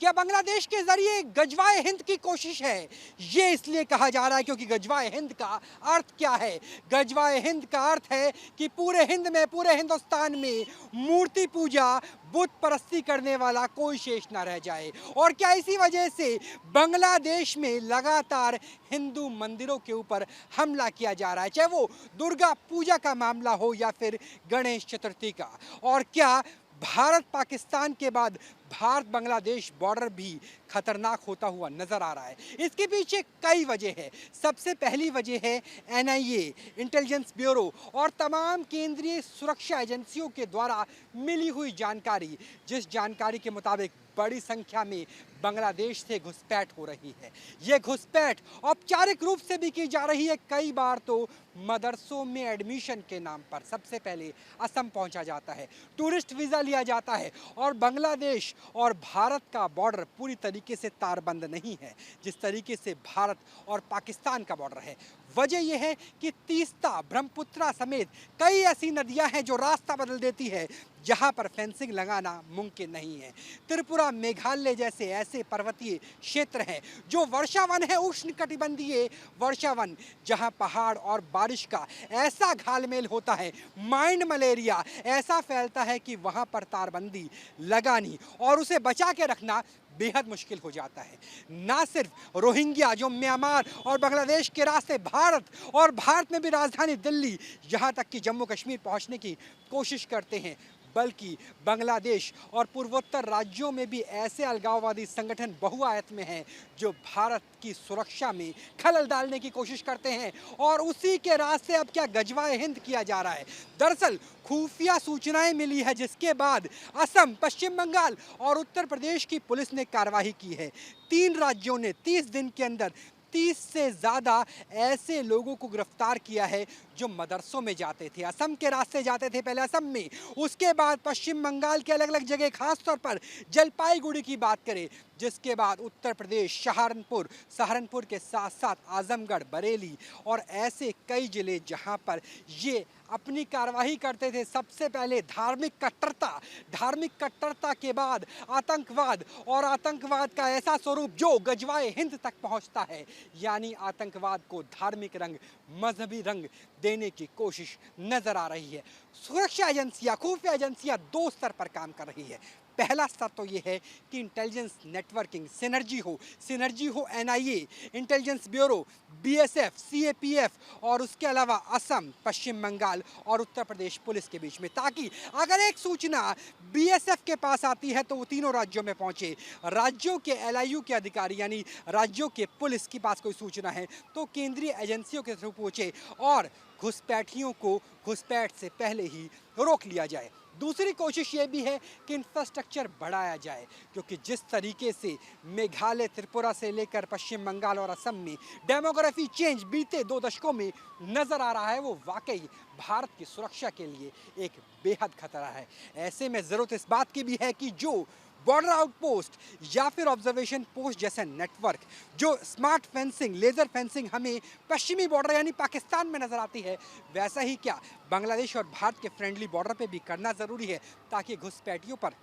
क्या बांग्लादेश के जरिए गजवाए हिंद की कोशिश है? ये इसलिए कहा जा रहा है क्योंकि गजवाए हिंद का अर्थ क्या है? गजवाए हिंद का अर्थ है कि पूरे हिंद में, पूरे हिंदुस्तान में मूर्ति पूजा, बुत परस्ती करने वाला कोई शेष ना रह जाए। और क्या इसी वजह से बांग्लादेश में लगातार हिंदू मंदिरों के ऊपर हमला किया जा रहा है, चाहे वो दुर्गा पूजा का मामला हो या फिर गणेश चतुर्थी का? और क्या भारत पाकिस्तान के बाद भारत बांग्लादेश बॉर्डर भी खतरनाक होता हुआ नजर आ रहा है? इसके पीछे कई वजह है। सबसे पहली वजह है एनआईए, इंटेलिजेंस ब्यूरो और तमाम केंद्रीय सुरक्षा एजेंसियों के द्वारा मिली हुई जानकारी, जिस जानकारी के मुताबिक बड़ी संख्या में बांग्लादेश से घुसपैठ हो रही है। ये घुसपैठ औपचारिक रूप से भी की जा रही है, कई बार तो मदरसों में एडमिशन के नाम पर सबसे पहले असम पहुंचा जाता है, टूरिस्ट वीज़ा लिया जाता है। और बांग्लादेश और भारत का बॉर्डर पूरी तरीके से तारबंद नहीं है जिस तरीके से भारत और पाकिस्तान का बॉर्डर है। वजह यह है कि तीस्ता, ब्रह्मपुत्रा समेत कई ऐसी नदियां हैं जो रास्ता बदल देती है, जहां पर फेंसिंग लगाना मुमकिन नहीं है। त्रिपुरा, मेघालय जैसे ऐसे पर्वतीय क्षेत्र हैं जो वर्षावन है, उष्णकटिबंधीय वर्षावन, जहां पहाड़ और बारिश का ऐसा घालमेल होता है, माइंड मलेरिया ऐसा फैलता है कि वहां पर तारबंदी लगानी और उसे बचा के रखना बेहद मुश्किल हो जाता है। ना सिर्फ रोहिंग्या जो म्यांमार और बांग्लादेश के रास्ते भारत और भारत में भी राजधानी दिल्ली, यहाँ तक कि जम्मू कश्मीर पहुँचने की कोशिश करते हैं, बल्कि बांग्लादेश और पूर्वोत्तर राज्यों में भी ऐसे अलगाववादी संगठन बहुआयत में हैं जो भारत की सुरक्षा में खलल डालने की कोशिश करते हैं। और उसी के रास्ते अब क्या गजवाए हिंद किया जा रहा है। दरअसल खुफिया सूचनाएं मिली है, जिसके बाद असम, पश्चिम बंगाल और उत्तर प्रदेश की पुलिस ने कार्रवाई की है। 3 राज्यों ने 30 दिन के अंदर 30 से ज़्यादा ऐसे लोगों को गिरफ्तार किया है जो मदरसों में जाते थे, असम के रास्ते जाते थे पहले असम में, उसके बाद पश्चिम बंगाल के अलग अलग जगह, खास तौर पर जलपाईगुड़ी की बात करें, जिसके बाद उत्तर प्रदेश, सहारनपुर के साथ साथ आजमगढ़, बरेली और ऐसे कई जिले जहां पर ये अपनी कार्रवाई करते थे। सबसे पहले धार्मिक कट्टरता के बाद आतंकवाद, और आतंकवाद का ऐसा स्वरूप जो गजवाए हिंद तक पहुंचता है, यानी आतंकवाद को धार्मिक रंग, मजहबी रंग देने की कोशिश नजर आ रही है। सुरक्षा एजेंसियां, खुफिया एजेंसियां 2 स्तर पर काम कर रही है। पहला स्तर तो ये है कि इंटेलिजेंस नेटवर्किंग, सिनर्जी हो NIA, intelligence bureau, BSF, CAPF और उसके अलावा असम, पश्चिम बंगाल और उत्तर प्रदेश पुलिस के बीच में, ताकि अगर एक सूचना बीएसएफ के पास आती है तो वो तीनों राज्यों में पहुंचे। राज्यों के एलआईयू के अधिकारी यानी राज्यों के पुलिस के पास कोई सूचना है तो केंद्रीय एजेंसियों के थ्रू पहुंचे और घुसपैठियों को घुसपैठ से पहले ही रोक लिया जाए। दूसरी कोशिश ये भी है कि इंफ्रास्ट्रक्चर बढ़ाया जाए, क्योंकि जिस तरीके से मेघालय, त्रिपुरा से लेकर पश्चिम बंगाल और असम में डेमोग्राफी चेंज बीते 2 दशकों में नजर आ रहा है, वो वाकई भारत की सुरक्षा के लिए एक बेहद खतरा है। ऐसे में ज़रूरत इस बात की भी है कि जो बॉर्डर आउटपोस्ट या फिर ऑब्जर्वेशन पोस्ट जैसे नेटवर्क, जो स्मार्ट फेंसिंग, लेजर फेंसिंग हमें पश्चिमी बॉर्डर यानी पाकिस्तान में नजर आती है, वैसा ही क्या बांग्लादेश और भारत के फ्रेंडली बॉर्डर पे भी करना ज़रूरी है, ताकि घुसपैठियों पर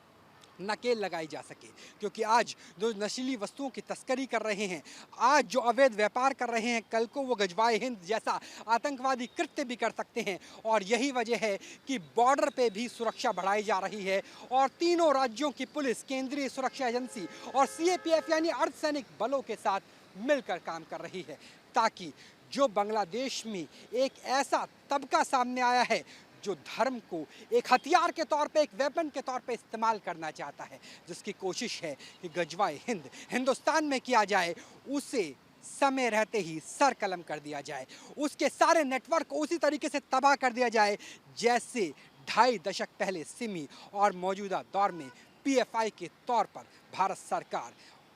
नकेल लगाई जा सके। क्योंकि आज जो नशीली वस्तुओं की तस्करी कर रहे हैं, आज जो अवैध व्यापार कर रहे हैं, कल को वो गजवाए हिंद जैसा आतंकवादी कृत्य भी कर सकते हैं। और यही वजह है कि बॉर्डर पे भी सुरक्षा बढ़ाई जा रही है और तीनों राज्यों की पुलिस, केंद्रीय सुरक्षा एजेंसी और सीएपीएफ यानी अर्धसैनिक बलों के साथ मिलकर काम कर रही है, ताकि जो बांग्लादेश में एक ऐसा तबका सामने आया है जो धर्म को एक हथियार के तौर पे, एक वेपन के तौर पे इस्तेमाल करना चाहता है, जिसकी कोशिश है कि गजवाए हिंद हिंदुस्तान में किया जाए, उसे समय रहते ही सर कलम कर दिया जाए, उसके सारे नेटवर्क को उसी तरीके से तबाह कर दिया जाए जैसे 2.5 दशक पहले सिमी और मौजूदा दौर में पीएफआई के तौर पर भारत सरकार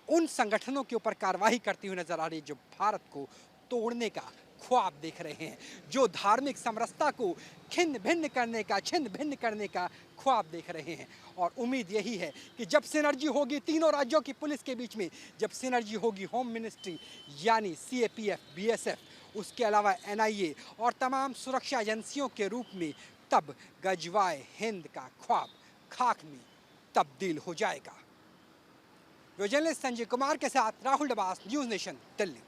उन संगठनों के ऊपर कार्रवाई करती हुई नजर आ रही है जो भारत को तोड़ने का ख्वाब देख रहे हैं, जो धार्मिक समरसता को छिन्न भिन्न करने का ख्वाब देख रहे हैं। और उम्मीद यही है कि जब सिनर्जी होगी तीनों राज्यों की पुलिस के बीच में, जब सिनर्जी होगी होम मिनिस्ट्री यानी सीएपीएफ, बीएसएफ, उसके अलावा एनआईए और तमाम सुरक्षा एजेंसियों के रूप में, तब गजवाए हिंद का ख्वाब खाक में तब्दील हो जाएगा। जर्नलिस्ट संजय कुमार के साथ राहुल डबास, न्यूज़ नेशन, दिल्ली।